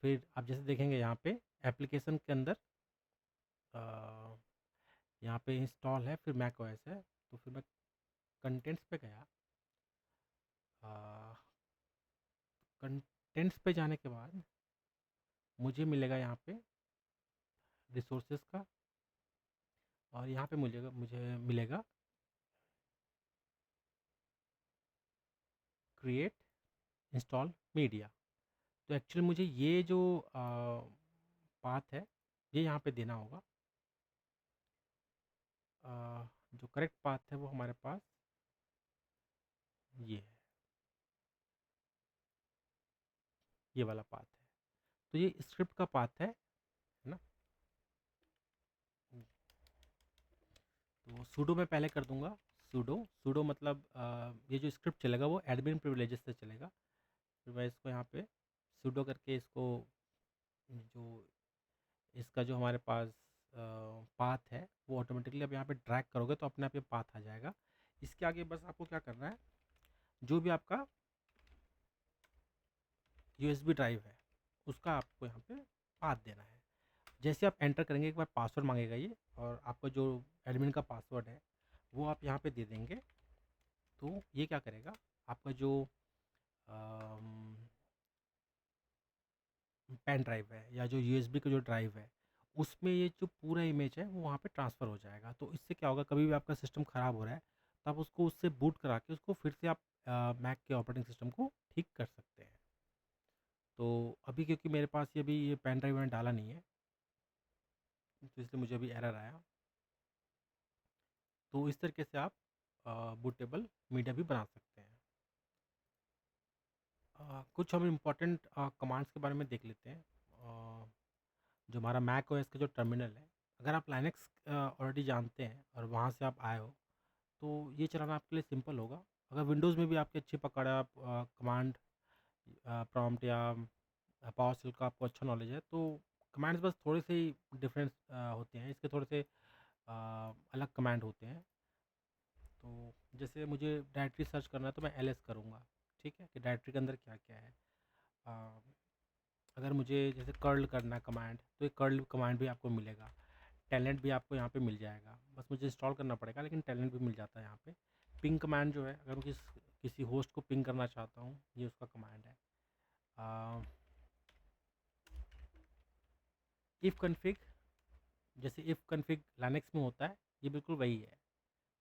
फिर आप जैसे देखेंगे यहाँ पे एप्लीकेशन के अंदर यहाँ पे इंस्टॉल है, फिर मैक ओएस है। तो फिर मैं कंटेंट्स पे गया। कंटेंट्स पे जाने के बाद मुझे मिलेगा यहाँ पे रिसोर्सेज का, और यहाँ पे मुझे मिलेगा क्रिएट इंस्टॉल मीडिया। तो एक्चुअली मुझे ये जो पाथ है ये यहाँ पे देना होगा। जो करेक्ट पाथ है वो हमारे पास ये है, ये वाला पाथ है। तो ये स्क्रिप्ट का पाथ है ना। तो सूडो में पहले कर दूंगा। सूडो सूडो मतलब ये जो स्क्रिप्ट चलेगा वो एडमिन प्रिविलेजेस से चलेगा। फिर मैं इसको यहाँ पे सूडो करके इसको जो इसका जो हमारे पास पाथ है वो ऑटोमेटिकली अब यहाँ पे ड्रैग करोगे तो अपने आप ये पाथ आ जाएगा। इसके आगे बस आपको क्या करना है, जो भी आपका यूएसबी ड्राइव है उसका आपको यहाँ पे पाथ देना है। जैसे आप एंटर करेंगे एक बार पासवर्ड मांगेगा ये, और आपका जो एडमिन का पासवर्ड है वो आप यहाँ पे दे देंगे। तो ये क्या करेगा, आपका जो पेन ड्राइव है या जो यूएसबी का जो ड्राइव है उसमें ये जो पूरा इमेज है वो वहाँ पे ट्रांसफ़र हो जाएगा। तो इससे क्या होगा, कभी भी आपका सिस्टम ख़राब हो रहा है तो आप उसको उससे बूट करा के उसको फिर से आप मैक के ऑपरेटिंग सिस्टम को ठीक कर सकते हैं। तो अभी क्योंकि मेरे पास ये अभी ये पेन ड्राइव मैंने डाला नहीं है तो इसलिए मुझे अभी एरर आया। तो इस तरीके से आप बूटेबल मीडिया भी बना सकते हैं। कुछ हम इम्पोर्टेंट कमांड्स के बारे में देख लेते हैं। जो हमारा मैक ओएस का जो टर्मिनल है, अगर आप लाइनक्स ऑलरेडी जानते हैं और वहाँ से आप आए हो तो ये चलाना आपके लिए सिंपल होगा। अगर विंडोज़ में भी आपकी अच्छी पकड़ है, आप कमांड प्रॉम्प्ट या पावर शेल का आपको अच्छा नॉलेज है तो कमांड्स बस थोड़े से ही डिफरेंस होते हैं, इसके थोड़े से अलग कमांड होते हैं। तो जैसे मुझे डायरेक्टरी सर्च करना है तो मैं ls करूँगा। ठीक है, कि डायरेक्टरी के अंदर क्या क्या है। अ, अगर मुझे जैसे कर्ल करना है कमांड तो ये कर्ल कमांड भी आपको मिलेगा। टैलेंट भी आपको यहाँ पे मिल जाएगा, बस मुझे इंस्टॉल करना पड़ेगा, लेकिन टैलेंट भी मिल जाता है यहाँ पे। पिंग कमांड जो है, अगर मैं किसी होस्ट को पिंग करना चाहता हूँ ये उसका कमांड है। इफ़ कन्फिग, जैसे इफ़ कन्फिग लाइनक्स में होता है ये बिल्कुल वही है।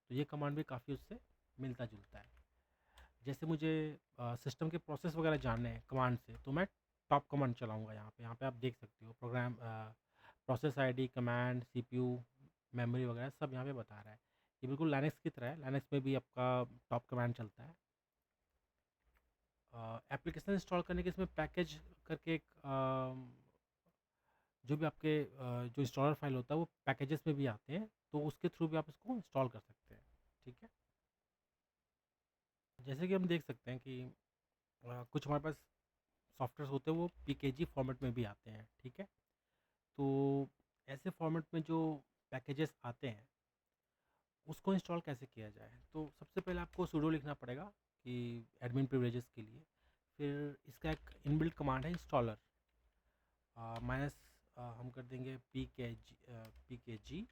तो ये कमांड भी काफ़ी उससे मिलता जुलता है। जैसे मुझे सिस्टम के प्रोसेस वगैरह जानने हैं कमांड से तो मैं टॉप कमांड चलाऊँगा यहाँ पे आप देख सकते हो program process ID, command, CPU, memory वगैरह सब यहाँ पे बता रहा है। ये बिल्कुल लिनक्स की तरह है, लिनक्स में भी आपका टॉप कमांड चलता है। एप्लीकेशन इंस्टॉल करने के इसमें पैकेज करके एक जो भी आपके जो इंस्टॉलर फाइल होता है वो पैकेजेस में भी आते हैं, तो उसके थ्रू भी आप इसको इंस्टॉल कर सकते हैं। ठीक है, जैसे कि हम देख सकते हैं कि कुछ हमारे पास सॉफ्टवेयर होते हैं वो पीकेजी फॉर्मेट में भी आते हैं। ठीक है, तो ऐसे फॉर्मेट में जो पैकेजेस आते हैं उसको इंस्टॉल कैसे किया जाए, तो सबसे पहले आपको sudo लिखना पड़ेगा कि एडमिन प्रिविलेजेस के लिए। फिर इसका एक इनबिल्ट कमांड है इंस्टॉलर, माइनस हम कर देंगे पी के जी।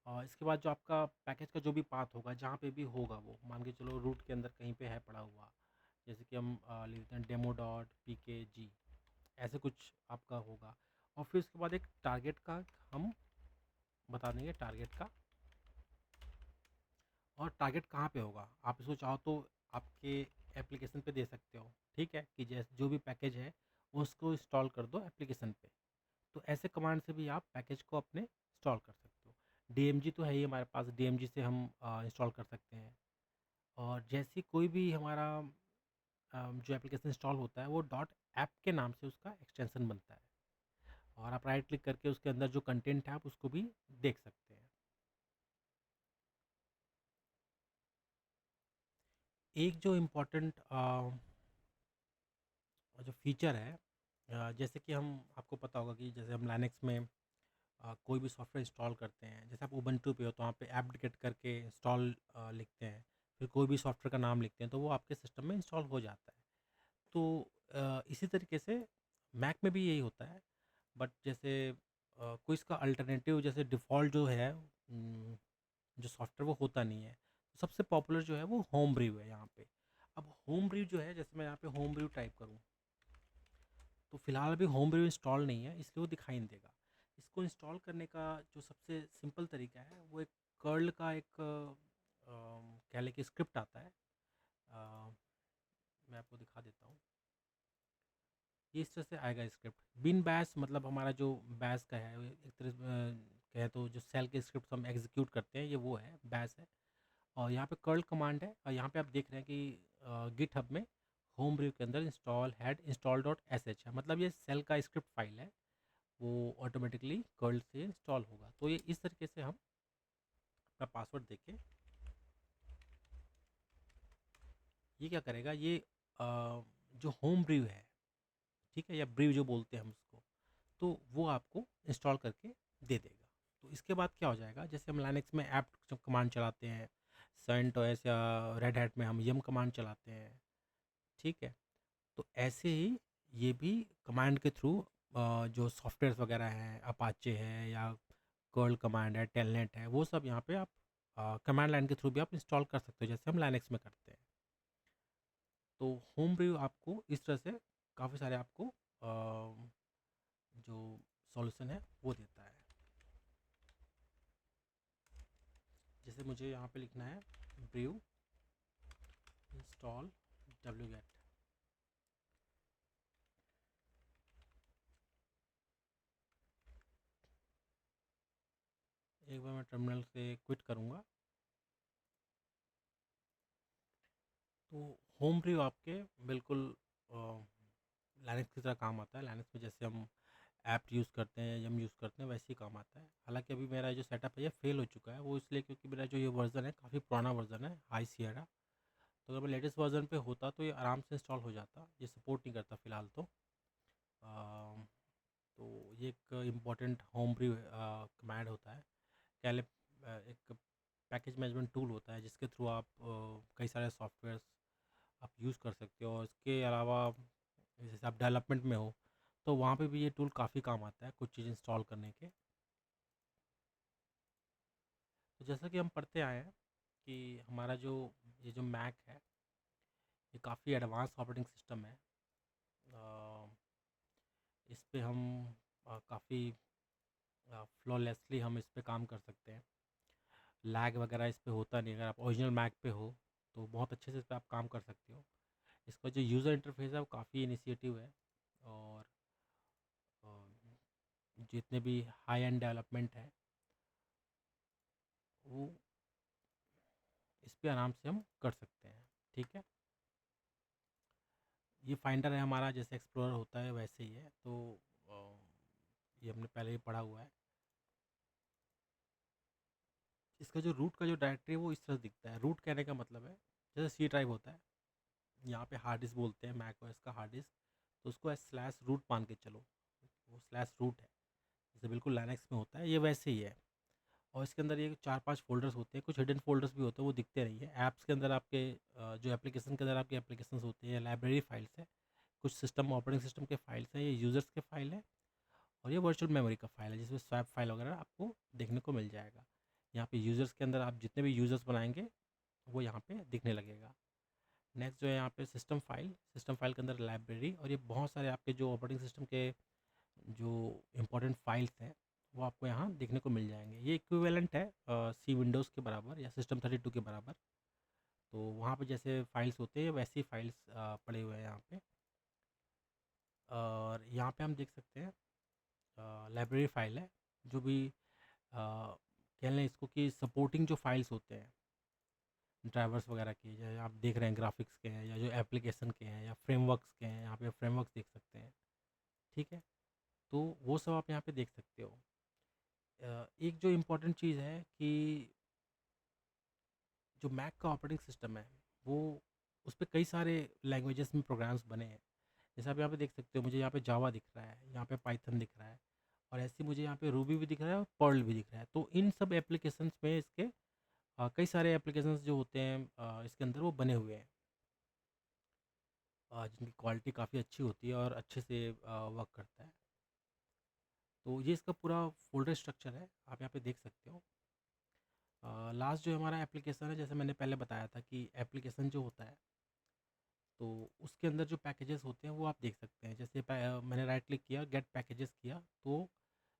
और इसके बाद जो आपका पैकेज का जो भी पाथ होगा जहाँ पे भी होगा, वो मान के चलो रूट के अंदर कहीं पे है पड़ा हुआ, जैसे कि हम लिख देते हैं demo.pkg, ऐसे कुछ आपका होगा। और फिर उसके बाद एक टारगेट का हम बता देंगे टारगेट का, और टारगेट कहाँ पे होगा आप इसको चाहो तो आपके एप्लीकेशन पे दे सकते हो। ठीक है, कि जैसे जो भी पैकेज है उसको इंस्टॉल कर दो एप्लीकेशन पे। तो ऐसे कमांड से भी आप पैकेज को अपने इंस्टॉल कर सकते हो। डीएमजी तो है ही हमारे पास, डीएमजी से हम इंस्टॉल कर सकते हैं। और जैसे कोई भी हमारा जो एप्लीकेशन इंस्टॉल होता है वो डॉट ऐप के नाम से उसका एक्सटेंशन बनता है, और आप राइट क्लिक करके उसके अंदर जो कंटेंट है आप उसको भी देख सकते हैं। एक जो इम्पोर्टेंट जो फीचर है, जैसे कि हम आपको पता होगा कि जैसे हम लाइनेक्स में कोई भी सॉफ्टवेयर इंस्टॉल करते हैं, जैसे आप उबंटू पे हो तो वहाँ पे एप्ट करके इंस्टॉल लिखते हैं, फिर कोई भी सॉफ्टवेयर का नाम लिखते हैं तो वो आपके सिस्टम में इंस्टॉल हो जाता है। तो इसी तरीके से मैक में भी यही होता है, बट जैसे कोई इसका अल्टरनेटिव जैसे डिफ़ॉल्ट जो है जो सॉफ्टवेयर वो होता नहीं है। सबसे पॉपुलर जो है वो होम ब्रीव है यहाँ पे। अब होम ब्रीव जो है, जैसे मैं यहाँ पे होम ब्रीव टाइप करूँ तो फिलहाल अभी होम ब्रीव इंस्टॉल नहीं है, इसलिए वो दिखाई नहीं देगा। इसको इंस्टॉल करने का जो सबसे सिंपल तरीका है वो एक कर्ल का एक कह लें कि स्क्रिप्ट आता है। अ, मैं आपको दिखा देता हूँ। ये इस तरह से आएगा स्क्रिप्ट। बिन बैश मतलब हमारा जो बैश का है, एक तरह से कहें तो जो सेल के स्क्रिप्ट हम एग्जीक्यूट करते हैं, ये वो है बैश है। और यहाँ पे कर्ल कमांड है, और यहाँ पे आप देख रहे हैं कि गिटहब में होम ब्रीव के अंदर install had install dot S H है, मतलब ये सेल का स्क्रिप्ट फाइल है, वो ऑटोमेटिकली कर्ल से इंस्टॉल होगा। तो ये इस तरीके से हम अपना पासवर्ड देके ये क्या करेगा, ये जो होम ब्रीव है, ठीक है, या ब्रीव जो बोलते हैं हम उसको, तो वो आपको इंस्टॉल करके दे देगा। तो इसके बाद क्या हो जाएगा, जैसे हम लाइनेक्स में ऐप जब कमांड चलाते हैं, सेंट ओएस या रेड हैट में हम यम कमांड चलाते हैं, ठीक है, तो ऐसे ही ये भी कमांड के थ्रू जो सॉफ्टवेयर वगैरह हैं, अपाचे है या कर्ल कमांड है, टेलनेट है, वो सब यहाँ पे आप कमांड लाइन के थ्रू भी आप इंस्टॉल कर सकते हो, जैसे हम लाइनेक्स में करते हैं। तो होम ब्रीव आपको इस तरह से काफ़ी सारे आपको जो सॉल्यूशन है वो देता है। जैसे मुझे यहाँ पे लिखना है ब्रीव इंस्टॉल wget। एक बार मैं टर्मिनल से क्विट करूँगा। तो होम ब्रीव आपके बिल्कुल लाइनेक्स की तरह काम आता है। लाइनेक्स में जैसे हम ऐप यूज़ करते हैं, यम यूज़ करते हैं, वैसे ही काम आता है। हालांकि अभी मेरा जो सेटअप है ये फेल हो चुका है, वो इसलिए क्योंकि मेरा जो ये वर्ज़न है काफ़ी पुराना वर्ज़न है, हाई सियरा। तो अगर मैं लेटेस्ट वर्ज़न पे होता तो ये आराम से इंस्टॉल हो जाता, ये सपोर्ट नहीं करता फ़िलहाल तो। अम, तो ये एक इम्पॉर्टेंट होम ब्रीव कमांड होता है। कैले एक पैकेज मैनेजमेंट टूल होता है जिसके थ्रू आप कई सारे सॉफ्टवेयर आप यूज़ कर सकते हो। और इसके अलावा जैसे आप डेवलपमेंट में हो तो वहाँ पे भी ये टूल काफ़ी काम आता है कुछ चीज़ इंस्टॉल करने के। तो जैसा कि हम पढ़ते आए हैं कि हमारा जो ये जो मैक है ये काफ़ी एडवांस ऑपरेटिंग सिस्टम है। अ, इस पे हम काफ़ी फ्लॉलेसली हम इस पे काम कर सकते हैं। लैग वगैरह इस पे होता नहीं, अगर आप ओरिजिनल मैक पे हो तो बहुत अच्छे से इस पे आप काम कर सकते हो। इसका जो यूज़र इंटरफेस है वो काफ़ी इनिशिएटिव है। और अ, जितने भी हाई एंड डेवलपमेंट है वो इस पे आराम से हम कर सकते हैं। ठीक है, ये फाइंडर है हमारा, जैसे एक्सप्लोरर होता है वैसे ही है। तो अ, ये हमने पहले ही पढ़ा हुआ है। इसका जो रूट का जो डायरेक्टरी है वो इस तरह दिखता है। रूट कहने का मतलब है जैसे सी ड्राइव होता है, यहाँ पे हार्ड डिस्क बोलते हैं मैक ओएस का हार्ड डिस्क, तो उसको स्लैश रूट मान के चलो, वो स्लैश रूट है, जैसे बिल्कुल लाइनक्स में होता है ये वैसे ही है। और इसके अंदर ये 4-5 फ़ोल्डर्स होते हैं, कुछ हिडन फ़ोल्डर्स भी होते हैं, वो दिखते नहीं है। ऐप्स के अंदर आपके जो एप्लीकेशन के अंदर आपके एप्लीकेशंस होती है, लाइब्रेरी फाइल्स है, कुछ सिस्टम ऑपरेटिंग सिस्टम के फाइल्स हैं, ये यूज़र्स के फाइल है, और ये वर्चुअल मेमोरी का फाइल है जिसमें स्वैप फाइल वगैरह आपको देखने को मिल जाएगा। यहाँ पे यूज़र्स के अंदर आप जितने भी यूज़र्स बनाएंगे वो यहाँ पे दिखने लगेगा। नेक्स्ट जो है यहाँ पे सिस्टम फाइल के अंदर लाइब्रेरी, और ये बहुत सारे आपके जो ऑपरेटिंग सिस्टम के जो इम्पोर्टेंट फाइल्स हैं वो आपको यहाँ देखने को मिल जाएंगे। ये इक्विवेलेंट है सी विंडोज़ के बराबर या सिस्टम 32 के बराबर। तो वहाँ पे जैसे फाइल्स होते हैं वैसे ही फाइल्स पड़े हुए हैं यहाँ पे। और यहाँ पे हम देख सकते हैं लाइब्रेरी फाइल है, जो भी कह लें इसको कि सपोर्टिंग जो फाइल्स होते हैं ड्राइवर्स वगैरह की, जैसे आप देख रहे हैं ग्राफिक्स के हैं या जो एप्लीकेशन के हैं या फ्रेमवर्क्स के हैं, यहाँ पे फ्रेमवर्क्स देख सकते हैं। ठीक है, तो वो सब आप यहाँ पे देख सकते हो। एक जो इम्पोर्टेंट चीज़ है कि जो मैक का ऑपरेटिंग सिस्टम है वो उस पर कई सारे लैंग्वेजेस में प्रोग्राम्स बने हैं। जैसे आप यहाँ पे देख सकते हो, मुझे यहाँ पे जावा दिख रहा है, यहाँ पे पाइथन दिख रहा है, और ऐसे मुझे यहाँ पे रूबी भी दिख रहा है और पर्ल भी दिख रहा है। तो इन सब एप्लीकेशंस में इसके कई सारे एप्लीकेशंस जो होते हैं इसके अंदर वो बने हुए हैं, जिनकी क्वालिटी काफ़ी अच्छी होती है और अच्छे से वर्क करता है। तो ये इसका पूरा फोल्डर स्ट्रक्चर है, आप यहाँ पे देख सकते हो। लास्ट जो हमारा एप्लीकेशन है, जैसे मैंने पहले बताया था कि एप्लीकेशन जो होता है तो उसके अंदर जो पैकेजेस होते हैं वो आप देख सकते हैं। जैसे मैंने राइट क्लिक किया, गेट पैकेजेस किया, तो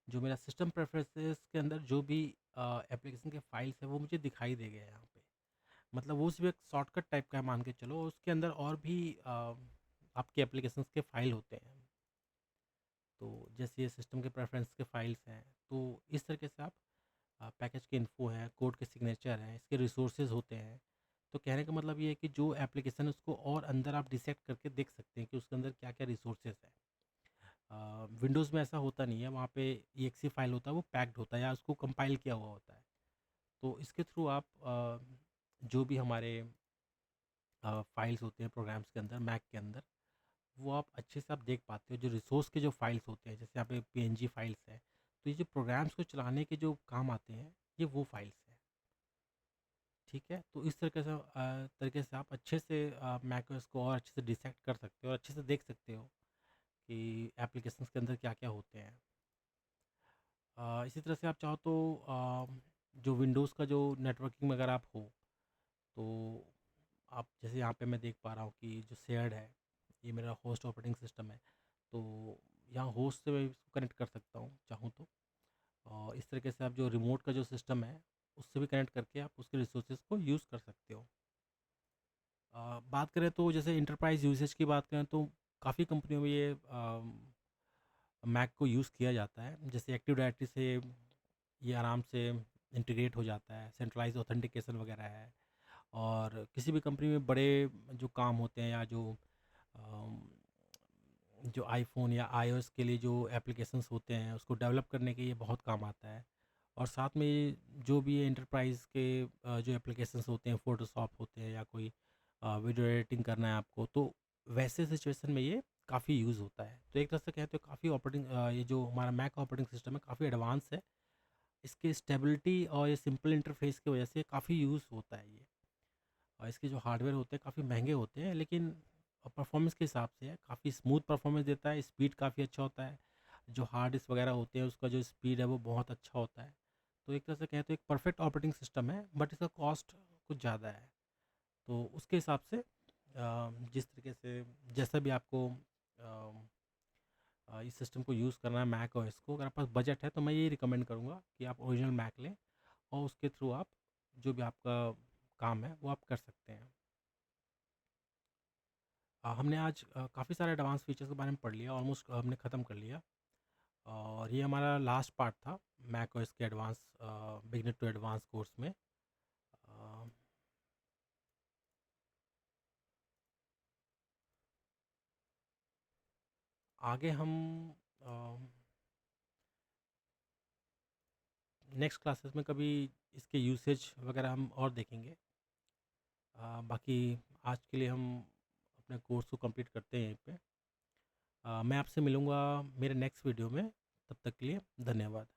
जो मेरा सिस्टम प्रेफरेंसेस के अंदर जो भी एप्लीकेशन के फाइल्स है वो मुझे दिखाई दे गया यहाँ पे। मतलब वो सिर्फ एक शॉर्टकट टाइप का है मान के चलो, उसके अंदर और भी आपके एप्लीकेशंस के फाइल होते हैं। तो जैसे ये सिस्टम के प्रेफरेंस के फाइल्स हैं, तो इस तरीके से आप पैकेज के इन्फो है, कोड के सिग्नेचर हैं, इसके रिसोर्सेज होते हैं। तो कहने का मतलब ये है कि जो एप्लीकेशन है उसको और अंदर आप डिसेक्ट करके देख सकते हैं कि उसके अंदर क्या क्या रिसोर्सेज हैं। विंडोज़ में ऐसा होता नहीं है, वहाँ पे EXE फाइल होता है वो पैक्ड होता है या उसको कंपाइल किया हुआ होता है। तो इसके थ्रू आप जो भी हमारे फाइल्स होते हैं प्रोग्राम्स के अंदर मैक के अंदर, वो आप अच्छे से आप देख पाते हो। जो रिसोर्स के जो फाइल्स होते हैं, जैसे यहाँ पे PNG फाइल्स हैं, तो ये जो प्रोग्राम्स को चलाने के जो काम आते हैं ये वो फाइल्स हैं। ठीक है, तो इस तरीके से आप अच्छे से मैकओएस को और अच्छे से डिसेक्ट कर सकते हो और अच्छे से देख सकते हो कि एप्लीकेशंस के अंदर क्या क्या होते हैं। इसी तरह से आप चाहो तो जो विंडोज़ का जो नेटवर्किंग में अगर आप हो, तो आप जैसे यहाँ पे मैं देख पा रहा हूँ कि जो शेयर्ड है ये मेरा होस्ट ऑपरेटिंग सिस्टम है, तो यहाँ होस्ट से मैं इसको कनेक्ट कर सकता हूँ चाहूँ तो। और इस तरीके से आप जो रिमोट का जो सिस्टम है उससे भी कनेक्ट करके आप उसके रिसोर्सेज को यूज़ कर सकते हो। बात करें तो जैसे इंटरप्राइज़ यूसेज की बात करें तो काफ़ी कंपनियों में ये मैक को यूज़ किया जाता है। जैसे एक्टिव डायरेक्टरी से ये आराम से इंटीग्रेट हो जाता है, सेंट्रलाइज ऑथेंटिकेशन वगैरह है। और किसी भी कंपनी में बड़े जो काम होते हैं या अम, जो आईफ़ोन या iOS के लिए जो एप्लीकेशंस होते हैं उसको डेवलप करने के लिए बहुत काम आता है। और साथ में ये जो भी ये एंटरप्राइज़ के जो एप्लीकेशंस होते हैं, फ़ोटोशॉप होते हैं या कोई वीडियो एडिटिंग करना है आपको, तो वैसे सिचुएशन में ये काफ़ी यूज़ होता है। तो एक तरह से कहें तो काफ़ी ये जो हमारा मैक ऑपरेटिंग सिस्टम है काफ़ी एडवांस है। इसकी स्टेबिलिटी और ये सिंपल इंटरफेस की वजह से काफ़ी यूज़ होता है ये। और इसके जो हार्डवेयर होते हैं काफ़ी महंगे होते हैं, लेकिन परफॉर्मेंस के हिसाब से काफ़ी स्मूथ परफॉर्मेंस देता है, स्पीड काफ़ी अच्छा होता है। जो हार्ड डिस्क वगैरह होते हैं उसका जो स्पीड है वो बहुत अच्छा होता है। तो एक तरह से कहें तो एक परफेक्ट ऑपरेटिंग सिस्टम है, बट इसका कॉस्ट कुछ ज़्यादा है। तो उसके हिसाब से जिस तरीके से जैसा भी आपको इस सिस्टम को यूज़ करना है मैक ओएस को, अगर आपके पास बजट है तो मैं ये रिकमेंड करूँगा कि आप ओरिजिनल मैक लें और उसके थ्रू आप जो भी आपका काम है वो आप कर सकते हैं। हमने आज काफ़ी सारे एडवांस फीचर्स के बारे में पढ़ लिया, ऑलमोस्ट हमने ख़त्म कर लिया। और ये हमारा लास्ट पार्ट था मैक ओएस के advance beginner to advance course में। अ, आगे हम नेक्स्ट क्लासेस में कभी इसके यूसेज वगैरह हम और देखेंगे। बाकी आज के लिए हम अपने कोर्स को कंप्लीट करते हैं यहीं पे। मैं आपसे मिलूँगा मेरे नेक्स्ट वीडियो में, तब तक के लिए धन्यवाद।